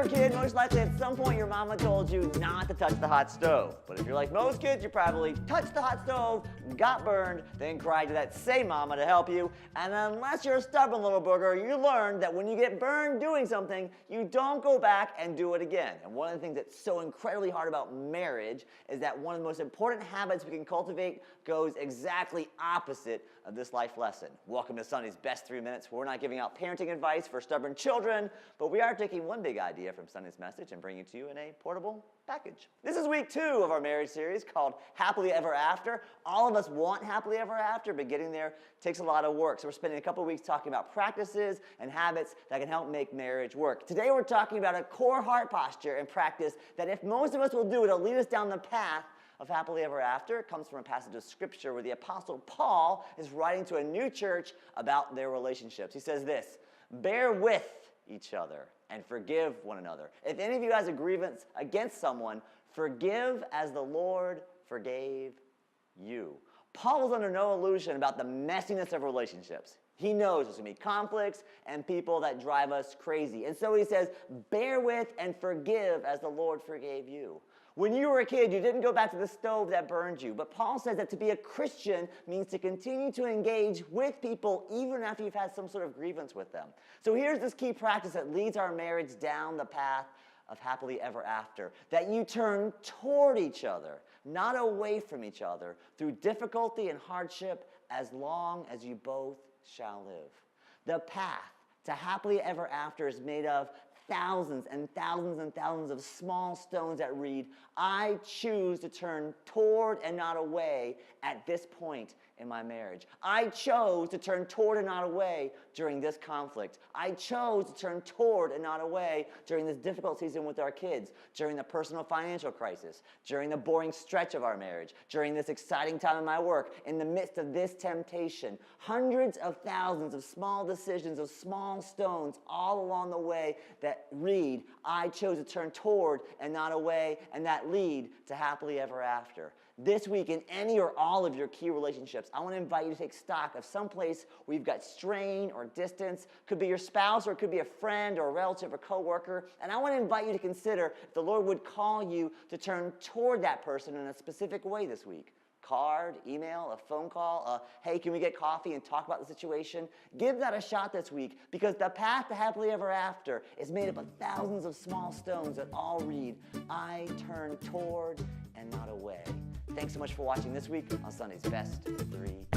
a kid, most likely at some point your mama told you not to touch the hot stove. But if you're like most kids, you probably touched the hot stove, got burned, then cried to that same mama to help you. And unless you're a stubborn little booger, you learned that when you get burned doing something, you don't go back and do it again. And one of the things that's so incredibly hard about marriage is that one of the most important habits we can cultivate goes exactly opposite of this life lesson. Welcome to Sunday's Best 3 Minutes, where we're not giving out parenting advice for stubborn children, but we are taking one big idea from Sunday's message and bringing it to you in a portable package. This is week 2 of our marriage series called Happily Ever After. All of us want happily ever after, but getting there takes a lot of work. So we're spending a couple of weeks talking about practices and habits that can help make marriage work. Today we're talking about a core heart posture and practice that if most of us will do, it'll lead us down the path of happily ever after. It comes from a passage of scripture where the apostle Paul is writing to a new church about their relationships. He says this: bear with each other and forgive one another. If any of you has a grievance against someone, forgive as the Lord forgave you. Paul is under no illusion about the messiness of relationships. He knows there's going to be conflicts and people that drive us crazy. And so he says, bear with and forgive as the Lord forgave you. When you were a kid, you didn't go back to the stove that burned you. But Paul says that to be a Christian means to continue to engage with people even after you've had some sort of grievance with them. So here's this key practice that leads our marriage down the path of happily ever after. That you turn toward each other, not away from each other, through difficulty and hardship, as long as you both shall live. The path to happily ever after is made of thousands and thousands and thousands of small stones that read, I choose to turn toward and not away at this point in my marriage. I chose to turn toward and not away during this conflict. I chose to turn toward and not away during this difficult season with our kids, during the personal financial crisis, during the boring stretch of our marriage, during this exciting time in my work, in the midst of this temptation. Hundreds of thousands of small decisions, of small stones all along the way that read, I chose to turn toward and not away, and that lead to happily ever after. This week, in any or all of your key relationships, I want to invite you to take stock of some place where you've got strain or distance. Could be your spouse, or it could be a friend or a relative or coworker. And I want to invite you to consider if the Lord would call you to turn toward that person in a specific way this week. Card, email, a phone call, hey, can we get coffee and talk about the situation? Give that a shot this week, because the path to happily ever after is made up of thousands of small stones that all read, I turn toward and not away. Thanks so much for watching this week on Sunday's Best 3